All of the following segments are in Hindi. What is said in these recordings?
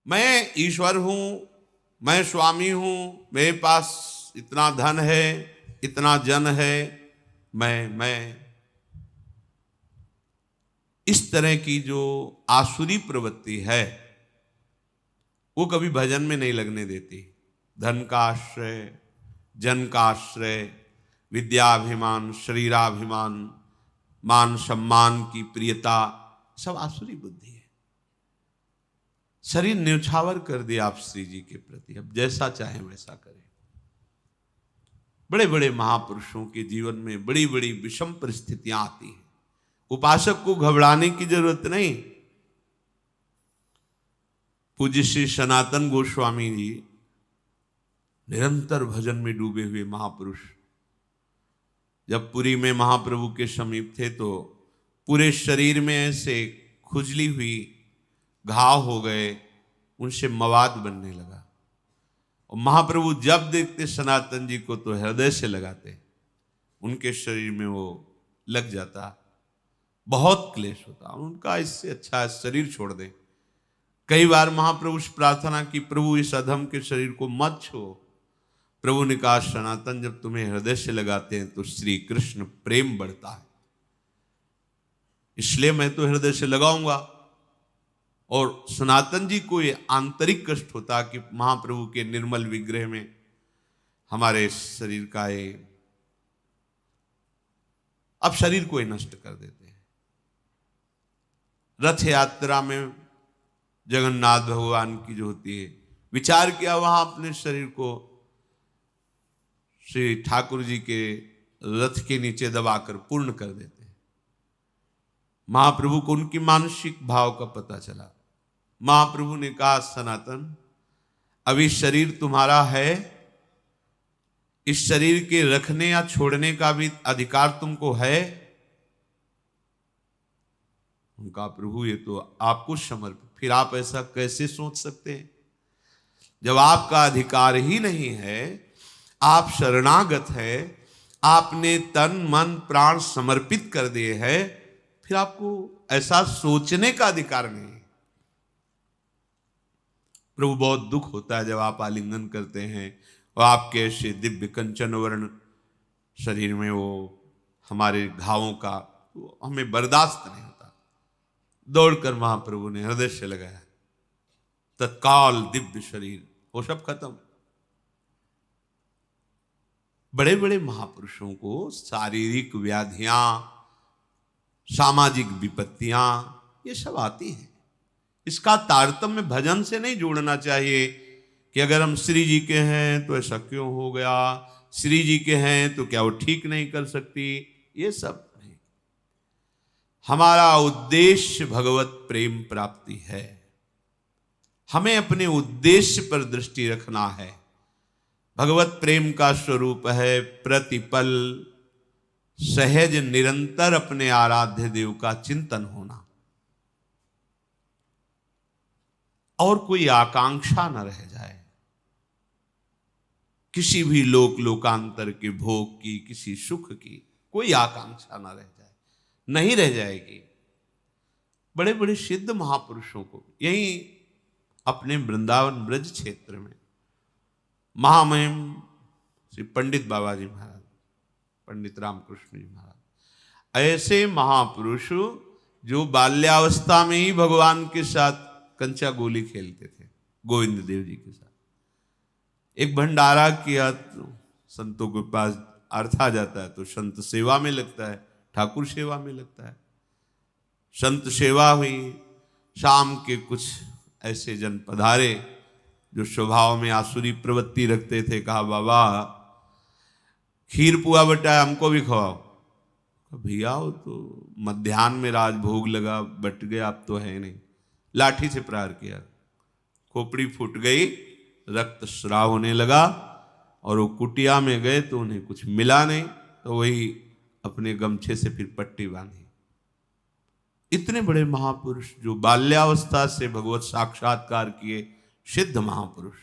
मैं ईश्वर हूं, मैं स्वामी हूं, मेरे पास इतना धन है, इतना जन है, मैं इस तरह की जो आसुरी प्रवृत्ति है वो कभी भजन में नहीं लगने देती। धन का आश्रय, जन का आश्रय, विद्याभिमान, शरीराभिमान, मान सम्मान की प्रियता, सब आसुरी बुद्धि है। शरीर न्यौछावर कर दिया आप श्री जी के प्रति, अब जैसा चाहे वैसा करें। बड़े बड़े महापुरुषों के जीवन में बड़ी बड़ी विषम परिस्थितियां आती हैं। उपासक को घबराने की जरूरत नहीं। पूज्य श्री सनातन गोस्वामी जी निरंतर भजन में डूबे हुए महापुरुष, जब पुरी में महाप्रभु के समीप थे तो पूरे शरीर में ऐसे खुजली हुई, घाव हो गए, उनसे मवाद बनने लगा। और महाप्रभु जब देखते सनातन जी को तो हृदय से लगाते, उनके शरीर में वो लग जाता, बहुत क्लेश होता। उनका इससे अच्छा है शरीर छोड़ दें। कई बार महाप्रभु से प्रार्थना की, प्रभु इस अधम के शरीर को मत छो। प्रभु ने कहा, सनातन जब तुम्हें हृदय से लगाते हैं तो श्री कृष्ण प्रेम बढ़ता है, इसलिए मैं तो हृदय से लगाऊंगा। और सनातन जी को ये आंतरिक कष्ट होता कि महाप्रभु के निर्मल विग्रह में हमारे शरीर का ये, अब शरीर को नष्ट कर देते हैं। रथ यात्रा में जगन्नाथ भगवान की जो होती है, विचार किया वहां अपने शरीर को श्री ठाकुर जी के रथ के नीचे दबाकर पूर्ण कर देते हैं। महाप्रभु को उनकी मानसिक भाव का पता चला। महाप्रभु ने कहा, सनातन अभी शरीर तुम्हारा है, इस शरीर के रखने या छोड़ने का भी अधिकार तुमको है। उनका प्रभु ये तो आपको समर्पित, फिर आप ऐसा कैसे सोच सकते हैं? जब आपका अधिकार ही नहीं है, आप शरणागत है, आपने तन मन प्राण समर्पित कर दिए हैं, फिर आपको ऐसा सोचने का अधिकार नहीं है। प्रभु बहुत दुख होता है जब आप आलिंगन करते हैं और आपके ऐसे दिव्य कंचन वर्ण शरीर में वो हमारे घावों का हमें बर्दाश्त नहीं होता। दौड़कर महाप्रभु ने हृदय से लगाया, तत्काल दिव्य शरीर वो सब खत्म। बड़े बड़े महापुरुषों को शारीरिक व्याधियां, सामाजिक विपत्तियां, ये सब आती हैं। इसका तारतम्य भजन से नहीं जोड़ना चाहिए कि अगर हम श्री जी के हैं तो ऐसा क्यों हो गया, श्री जी के हैं तो क्या वो ठीक नहीं कर सकती, ये सब नहीं। हमारा उद्देश्य भगवत प्रेम प्राप्ति है। हमें अपने उद्देश्य पर दृष्टि रखना है। भगवत प्रेम का स्वरूप है प्रतिपल सहज निरंतर अपने आराध्य देव का चिंतन होना, और कोई आकांक्षा न रह जाए किसी भी लोकांतर के भोग की, किसी सुख की कोई आकांक्षा न रह जाए, नहीं रह जाएगी। बड़े बड़े सिद्ध महापुरुषों को यही अपने वृंदावन ब्रज क्षेत्र में महामहिम श्री पंडित बाबा जी महाराज, पंडित रामकृष्ण जी महाराज, ऐसे महापुरुष जो बाल्यावस्था में ही भगवान के साथ कंचा गोली खेलते थे, गोविंद देव जी के साथ। एक भंडारा किया तो संतों के पास अर्थ आ जाता है तो संत सेवा में लगता है, ठाकुर सेवा में लगता है। संत सेवा हुई, शाम के कुछ ऐसे जन पधारे जो स्वभाव में आसुरी प्रवृत्ति रखते थे। कहा, बाबा खीर पुआ बटा हमको भी खवाओ। भैया वो तो मध्याह्न में राजभोग लगा, बट गया, अब तो है नहीं। लाठी से प्रहार किया, खोपड़ी फूट गई, रक्त स्राव होने लगा, और वो कुटिया में गए तो उन्हें कुछ मिला नहीं, तो वही अपने गमछे से फिर पट्टी बांधी। इतने बड़े महापुरुष जो बाल्यावस्था से भगवत साक्षात्कार किए सिद्ध महापुरुष,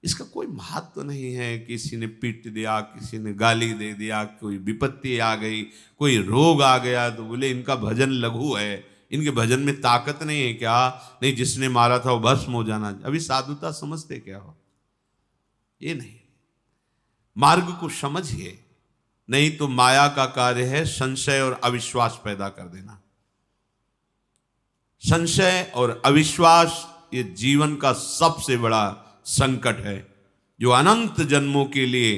इसका कोई महत्व नहीं है। किसी ने पीट दिया, किसी ने गाली दे दिया, कोई विपत्ति आ गई, कोई रोग आ गया तो बोले इनका भजन लघु है, इनके भजन में ताकत नहीं है क्या? नहीं, जिसने मारा था वो भस्म हो जाना। अभी साधुता समझते क्या हो? ये नहीं, मार्ग को समझिए, नहीं तो माया का कार्य है संशय और अविश्वास पैदा कर देना। संशय और अविश्वास ये जीवन का सबसे बड़ा संकट है, जो अनंत जन्मों के लिए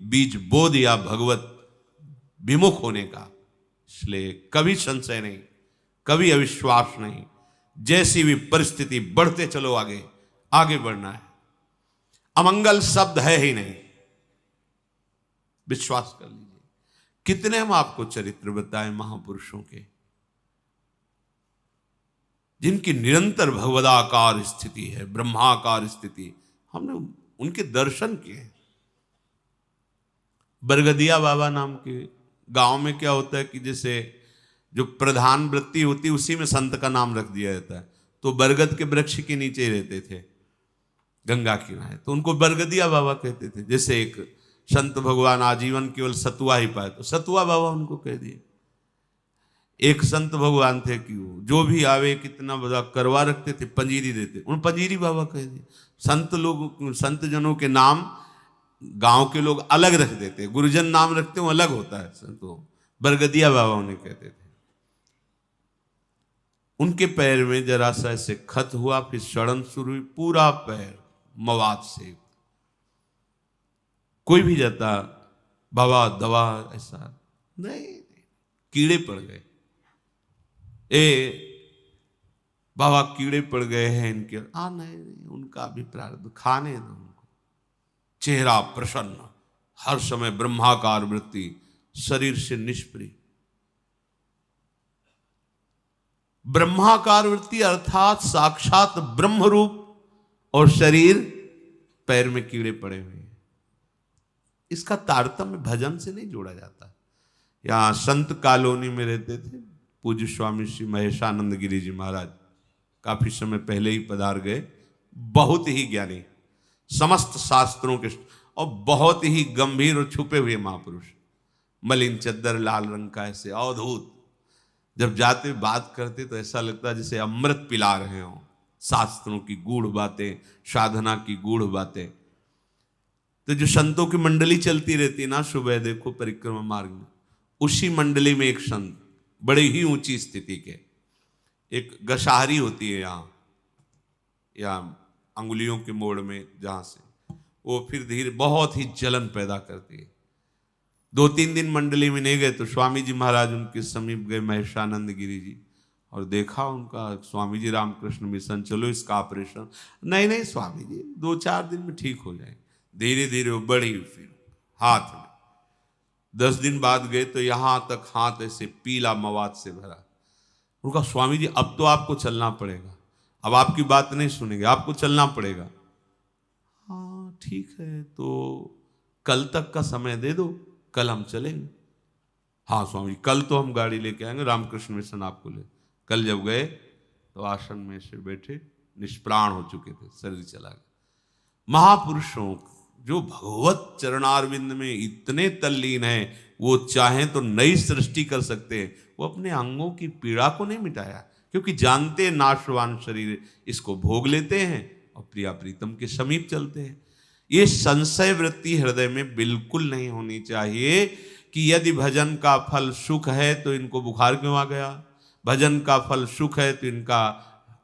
बीज बो दिया भगवत विमुख होने का। इसलिए कभी संशय नहीं, कभी अविश्वास नहीं, जैसी भी परिस्थिति बढ़ते चलो, आगे आगे बढ़ना है। अमंगल शब्द है ही नहीं, विश्वास कर लीजिए। कितने हम आपको चरित्र बताएं महापुरुषों के, जिनकी निरंतर भगवदाकार स्थिति है, ब्रह्माकार स्थिति, हमने उनके दर्शन किए। बरगदिया बाबा नाम के गांव में क्या होता है कि जैसे जो प्रधान वृत्ति होती है उसी में संत का नाम रख दिया जाता है। तो बरगद के वृक्ष के नीचे रहते थे, गंगा किनारे, तो उनको बरगदिया बाबा कहते थे। जैसे एक संत भगवान आजीवन केवल सतुआ ही पाए, तो सतुआ बाबा उनको कह दिए। एक संत भगवान थे कि वो जो भी आवे कितना बड़ा करवा रखते थे, पंजीरी देते, उन पंजीरी बाबा कह दिए। संत लोग, संत जनों के नाम गांव के लोग अलग रख देते, गुरुजन नाम रखते वो अलग होता है, संतों बरगदिया बाबा उन्हें कहते थे। उनके पैर में जरा सा ऐसे खत हुआ, फिर सड़न शुरू हुई, पूरा पैर मवाद से। कोई भी जाता, बाबा दवा, ऐसा नहीं, कीड़े पड़ गए, बाबा कीड़े पड़ गए हैं इनके। नहीं, उनका भी प्रारब्ध, खाने दो उनको। चेहरा प्रसन्न, हर समय ब्रह्माकार वृत्ति, शरीर से निष्प्रिय। ब्रह्माकार वृत्ति अर्थात साक्षात ब्रह्म रूप, और शरीर पैर में कीड़े पड़े हुए हैं। इसका तारतम्य भजन से नहीं जोड़ा जाता। यहां संत कॉलोनी में रहते थे पूज्य स्वामी श्री महेशानंद गिरी जी महाराज, काफी समय पहले ही पधार गए। बहुत ही ज्ञानी, समस्त शास्त्रों के, और बहुत ही गंभीर और छुपे हुए महापुरुष। मलिन चद्दर, लाल रंग का, ऐसे अवधूत। जब जाते बात करते तो ऐसा लगता जैसे अमृत पिला रहे हो, शास्त्रों की गूढ़ बातें, साधना की गूढ़ बातें। तो जो संतों की मंडली चलती रहती ना, सुबह देखो परिक्रमा मार्ग में, उसी मंडली में एक संत बड़े ही ऊंची स्थिति के, एक गशाहरी होती है यहाँ अंगुलियों के मोड़ में, जहां से वो फिर धीरे बहुत ही जलन पैदा करती है। 2-3 दिन मंडली में नहीं गए तो स्वामी जी महाराज उनके समीप गए, महेशानंद गिरी जी, और देखा उनका। स्वामी जी रामकृष्ण मिशन, चलो इसका ऑपरेशन। नहीं स्वामी जी, 2-4 दिन में ठीक हो जाए। धीरे धीरे वो बढ़ी, फिर हाथ में 10 दिन बाद गए तो यहां तक हाथ ऐसे पीला मवाद से भरा। उनका स्वामी जी अब तो आपको चलना पड़ेगा, अब आपकी बात नहीं सुनेंगे, आपको चलना पड़ेगा। हाँ ठीक है, तो कल तक का समय दे दो, कल हम चलेंगे। हाँ स्वामी जी, कल तो हम गाड़ी लेके आएंगे, रामकृष्ण मिशन आपको ले। कल जब गए तो आसन में से बैठे, निष्प्राण हो चुके थे, शरीर चला गया। महापुरुषों जो भगवत चरणारविंद में इतने तल्लीन हैं, वो चाहें तो नई सृष्टि कर सकते हैं। वो अपने अंगों की पीड़ा को नहीं मिटाया, क्योंकि जानते नाशवान शरीर, इसको भोग लेते हैं और प्रिया प्रीतम के समीप चलते हैं। ये संशय वृत्ति हृदय में बिल्कुल नहीं होनी चाहिए कि यदि भजन का फल सुख है तो इनको बुखार क्यों आ गया, भजन का फल सुख है तो इनका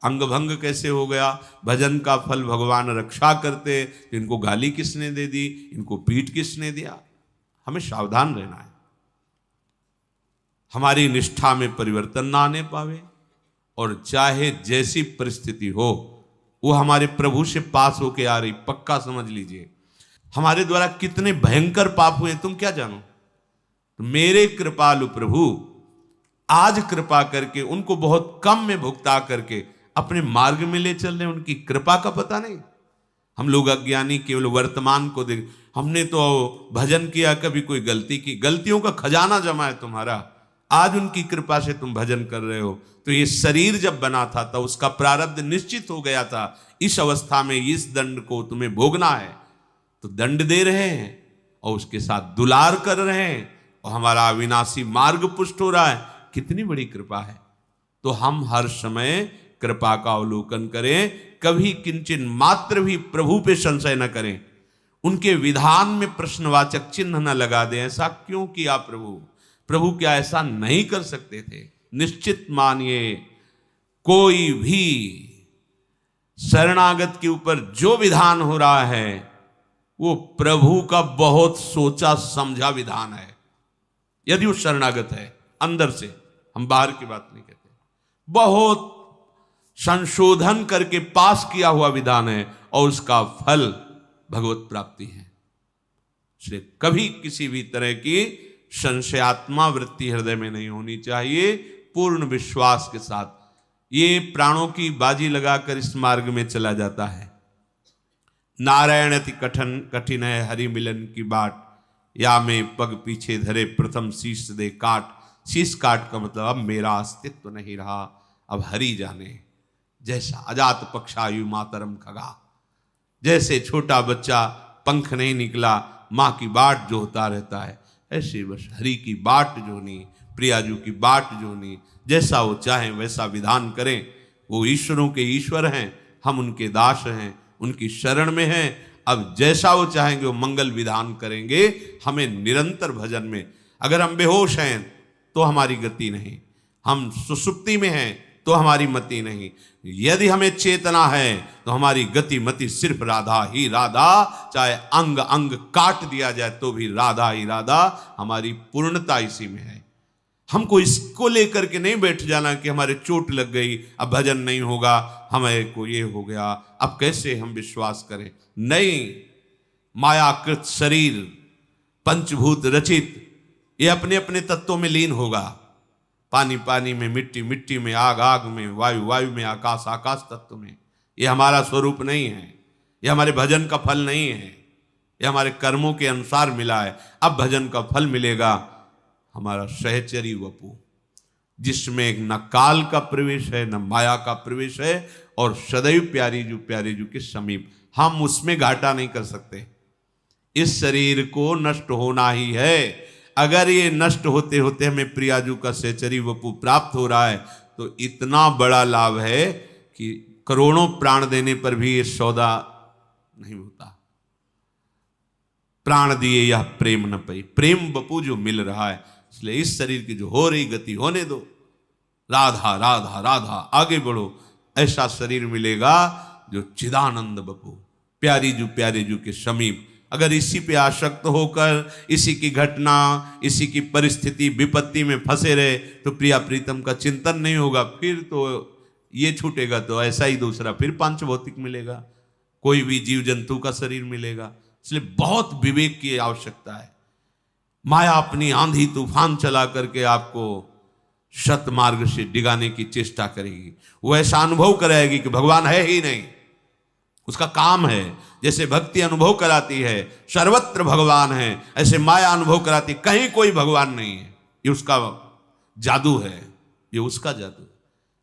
अंग भंग कैसे हो गया, भजन का फल भगवान रक्षा करते तो इनको गाली किसने दे दी, इनको पीठ किसने दिया। हमें सावधान रहना है, हमारी निष्ठा में परिवर्तन ना आने पावे, और चाहे जैसी परिस्थिति हो वो हमारे प्रभु से पास होके आ रही, पक्का समझ लीजिए। हमारे द्वारा कितने भयंकर पाप हुए तुम क्या जानो। तो मेरे कृपालु प्रभु आज कृपा करके उनको बहुत कम में भुगता करके अपने मार्ग में ले चल रहे, उनकी कृपा का पता नहीं। हम लोग अज्ञानी केवल वर्तमान को देख, हमने तो भजन किया, कभी कोई गलती की, गलतियों का खजाना जमा है तुम्हारा, आज उनकी कृपा से तुम भजन कर रहे हो। तो ये शरीर जब बना था तो उसका प्रारब्ध निश्चित हो गया था, इस अवस्था में इस दंड को तुम्हें भोगना है, तो दंड दे रहे हैं और उसके साथ दुलार कर रहे हैं, और हमारा अविनाशी मार्ग पुष्ट हो रहा है। कितनी बड़ी कृपा है। तो हम हर समय कृपा का अवलोकन करें, कभी किंचन मात्र भी प्रभु पे संशय न करें, उनके विधान में प्रश्नवाचक चिन्ह न लगा दें। ऐसा क्यों किया प्रभु? प्रभु क्या ऐसा नहीं कर सकते थे? निश्चित मानिए, कोई भी शरणागत के ऊपर जो विधान हो रहा है वो प्रभु का बहुत सोचा समझा विधान है। यदि वो शरणागत है अंदर से, हम बाहर की बात नहीं कहते, बहुत संशोधन करके पास किया हुआ विधान है और उसका फल भगवत प्राप्ति है। इसलिए कभी किसी भी तरह की संशयात्मा वृत्ति हृदय में नहीं होनी चाहिए। पूर्ण विश्वास के साथ ये प्राणों की बाजी लगाकर इस मार्ग में चला जाता है। नारायण अति कठिन है हरि मिलन की बाट, या में पग पीछे धरे प्रथम शीश दे काट। शीश काट का मतलब अब मेरा अस्तित्व नहीं रहा, अब हरि जाने। जैसा अजात पक्षायु मातरम खगा, जैसे छोटा बच्चा पंख नहीं निकला माँ की बाट जो होता रहता है, ऐसे बस हरि की बाट जोनी, प्रियाजू की बाट जोनी। जैसा वो चाहें वैसा विधान करें। वो ईश्वरों के ईश्वर हैं, हम उनके दास हैं, उनकी शरण में हैं। अब जैसा वो चाहेंगे वो मंगल विधान करेंगे। हमें निरंतर भजन में, अगर हम बेहोश हैं तो हमारी गति नहीं, हम सुसुप्ति में हैं तो हमारी मति नहीं, यदि हमें चेतना है तो हमारी गति मति सिर्फ राधा ही राधा। चाहे अंग अंग काट दिया जाए तो भी राधा ही राधा। हमारी पूर्णता इसी में है। हमको इसको लेकर के नहीं बैठ जाना कि हमारे चोट लग गई, अब भजन नहीं होगा, हमें को ये हो गया, अब कैसे हम विश्वास करें। नहीं, मायाकृत शरीर पंचभूत रचित, ये अपने अपने तत्वों में लीन होगा। पानी पानी में, मिट्टी मिट्टी में, आग आग में, वायु वायु में, आकाश आकाश तत्व में। ये हमारा स्वरूप नहीं है, ये हमारे भजन का फल नहीं है, ये हमारे कर्मों के अनुसार मिला है। अब भजन का फल मिलेगा हमारा सहचरी वपु, जिसमें न काल का प्रवेश है न माया का प्रवेश है, और सदैव प्यारी जू के समीप। हम उसमें घाटा नहीं कर सकते। इस शरीर को नष्ट होना ही है। अगर ये नष्ट होते होते हमें प्रियाजू का सहचरी वपु प्राप्त हो रहा है तो इतना बड़ा लाभ है कि करोड़ों प्राण देने पर भी ये सौदा नहीं होता। प्राण दिए यह प्रेम न पई, प्रेम वपु जो मिल रहा है। इसलिए इस शरीर की जो हो रही गति होने दो, राधा राधा राधा, आगे बढ़ो। ऐसा शरीर मिलेगा जो चिदानंद वपु, प्यारी जू के समीप। अगर इसी पे आसक्त होकर इसी की घटना, इसी की परिस्थिति विपत्ति में फंसे रहे तो प्रिया प्रीतम का चिंतन नहीं होगा। फिर तो ये छूटेगा तो ऐसा ही दूसरा फिर पांच भौतिक मिलेगा, कोई भी जीव जंतु का शरीर मिलेगा। इसलिए बहुत विवेक की आवश्यकता है। माया अपनी आंधी तूफान चला करके आपको सत मार्ग से डिगाने की चेष्टा करेगी। वो ऐसा अनुभव कराएगी कि भगवान है ही नहीं, उसका काम है। जैसे भक्ति अनुभव कराती है सर्वत्र भगवान है, ऐसे माया अनुभव कराती कहीं कोई भगवान नहीं है। ये उसका जादू है, ये उसका जादू है।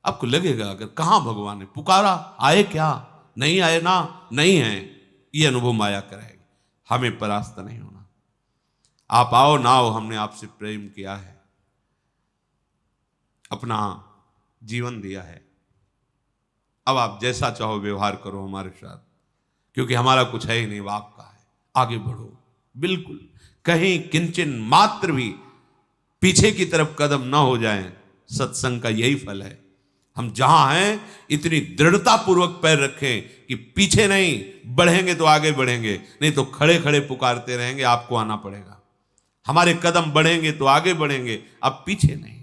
आपको लगेगा अगर कहाँ भगवान है, पुकारा आए क्या, नहीं आए ना, नहीं है, ये अनुभव माया कराएगी। हमें परास्त नहीं होना। आप आओ ना आओ, हमने आपसे प्रेम किया है, अपना जीवन दिया है। अब आप जैसा चाहो व्यवहार करो हमारे साथ, क्योंकि हमारा कुछ है ही नहीं, वो आपका है। आगे बढ़ो, बिल्कुल कहीं किंचन मात्र भी पीछे की तरफ कदम ना हो जाएं। सत्संग का यही फल है। हम जहां हैं इतनी दृढ़ता पूर्वक पैर रखें कि पीछे नहीं, बढ़ेंगे तो आगे बढ़ेंगे, नहीं तो खड़े खड़े पुकारते रहेंगे, आपको आना पड़ेगा। हमारे कदम बढ़ेंगे तो आगे बढ़ेंगे, अब पीछे नहीं।